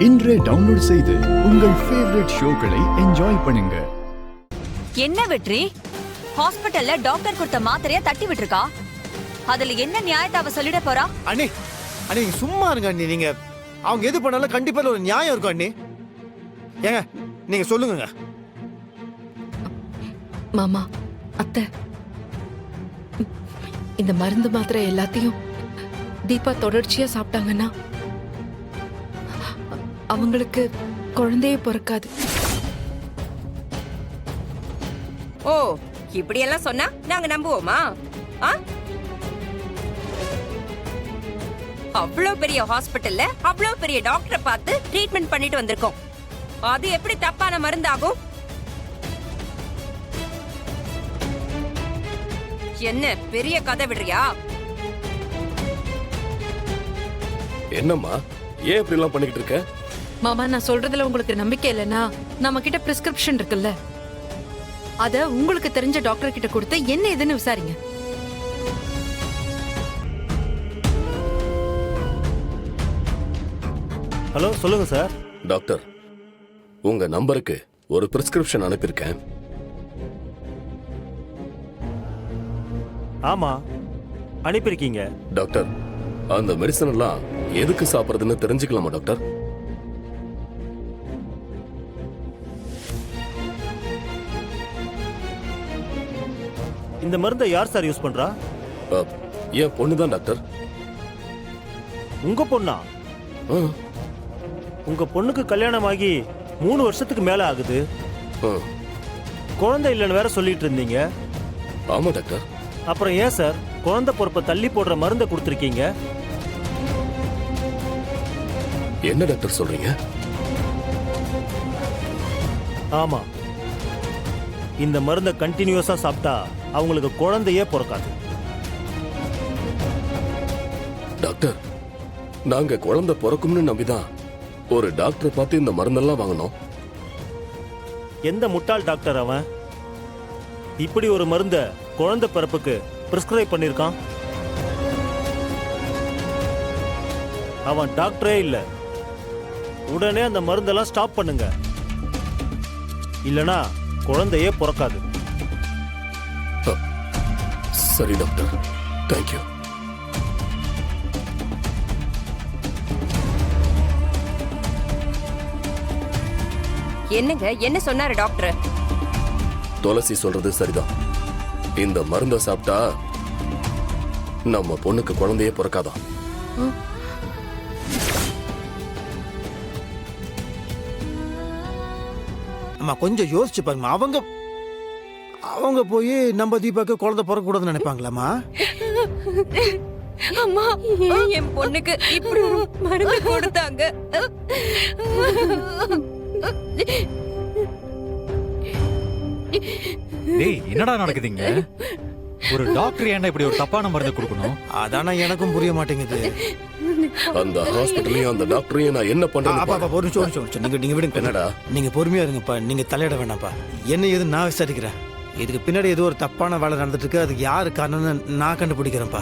இன்றே டவுன்லோட் செய்து உங்கள் ஃபேவரட் ஷோக்களை என்ஜாய் பண்ணுங்க. என்ன வெற்றி, ஹாஸ்பிடல்ல டாக்டர் கொடுத்த மாத்திரைய தட்டி விட்டுருக்கா? அதுல என்ன நியாயத்தை அவ சொல்லிட போறா? அண்ணி அண்ணி நீங்க சும்மா இருங்க அண்ணி. நீங்க அவங்க எது பண்ணாலும் கண்டிப்பா ஒரு நியாயம் இருக்கும் அண்ணி. ஏங்க நீங்க சொல்லுங்க. மாமா, அத்தை, இந்த மருந்து மாத்திரை எல்லாத்தையும் தீபா தொடர்ச்சியா சாப்பிட்டாங்கன்னா அவங்களுக்கு குழந்தையே பிறக்காது. ஓ, இப்படி எல்லாம் சொன்னா நாங்க நம்புவோமா? அவ்வளவு பெரிய ஹாஸ்பிடல்ல அவ்வளவு பெரிய டாக்டரை பார்த்து ட்ரீட்மெண்ட் பண்ணிட்டு வந்திருக்கோம். அது எப்படி தப்பான மருந்தாகும்? என்ன பெரிய கதை விடுறியா? என்னம்மா, ஏன் இப்படி எல்லாம் பண்ணிக்கிட்டு இருக்க? மாமா, நான் சொல்றதுல உங்களுக்கு நம்பிக்கை இல்லைன்னா நம்ம கிட்ட பிரிஸ்கிரிப்ஷன் இருக்குல்ல, அத உங்களுக்கு தெரிஞ்ச டாக்டர் கிட்ட கொடுத்து என்ன ஏதுன்னு விசாரிங்க. ஹலோ, சொல்லுங்க சார். டாக்டர், உங்க நம்பருக்கு ஒரு பிரிஸ்கிரிப்ஷன் அனுப்பியிருக்கேன். ஆமா, அனுப்பியிருக்கீங்க. டாக்டர், அந்த மெடிசன் எல்லாம் எதுக்கு சாப்பிடுறதுன்னு தெரிஞ்சுக்கலாமா டாக்டர்? இந்த மருந்தை யார் சார் யூஸ் பண்றா? என் பொண்ணுதான் டாக்டர். உங்க பொண்ணா? உங்க பொண்ணுக்கு கல்யாணம் ஆகி 3 வருஷத்துக்கு மேல ஆகுது. குழந்தை இல்லைன்னு வேற சொல்லிட்டு இருந்தீங்க. ஆமா டாக்டர். அப்புறம் ஏன் சார் குழந்தை பொறுப்பை தள்ளி போடுற மருந்தை கொடுத்துருக்கீங்க? என்ன டாக்டர் சொல்றீங்க? ஆமா, இந்த மருந்தை கண்டினியூஸா சாப்பிட்டா அவங்களுக்கு குழந்தையே பிறக்காது. டாக்டர், நாங்க குழந்தை பிறக்கும்னு நம்பிதான் ஒரு டாக்டரை பார்த்து இந்த மருந்தெல்லாம் வாங்கணும். எந்த முட்டாள் டாக்டர் அவன் இப்படி ஒரு மருந்தை குழந்தை பிறப்புக்கு பிரிஸ்கிரைப் பண்ணிருக்கான்? அவன் டாக்டரே இல்ல. உடனே அந்த மருந்தெல்லாம் ஸ்டாப் பண்ணுங்க, இல்லனா குழந்தையே பிறக்காது. சரி டாக்டர், தேங்க்யூ. என்னங்க, என்ன சொன்னாரு டாக்டர்? துளசி சொல்றது சரிதான். இந்த மருந்தை சாப்பிட்டா நம்ம பொண்ணுக்கு குழந்தையே பிறக்காதான். அம்மா கொஞ்சம் யோசிச்சு பாருங்க. அவங்க போய் நம்ம தீபாக்கு குழந்தை பிறக்க கூடாதுன்னு நினைப்பாங்களாமா? அம்மா, என் பொண்ணுக்கு இப்படி ஒரு மருந்து கொடுத்தாங்க. டேய், என்னடா நடக்குதுங்க? ஒரு டாக்டர் ஏன்டா இப்படி ஒரு தப்பான மருந்து கொடுக்கணும்? அதானா எனக்கும் புரிய மாட்டேங்குது. அந்த ஹாஸ்பிடலையும் அந்த டாக்டரையும் நான் என்ன பண்றேன்? ஒரு நிமிஷம் நீங்க விடுங்க. என்னடா? நீங்க பொறுமையா இருங்கப்பா, நீங்க தலையிட வேணாம்ப்பா. என்ன ஏது நான் விசாரிக்கிறேன். இதுக்கு பின்னாடி ஏதோ ஒரு தப்பான வேலை நடந்துட்டு இருக்கு. அதுக்கு யாரு காரணம்னு நான் கண்டுபிடிக்கிறேன்ப்பா.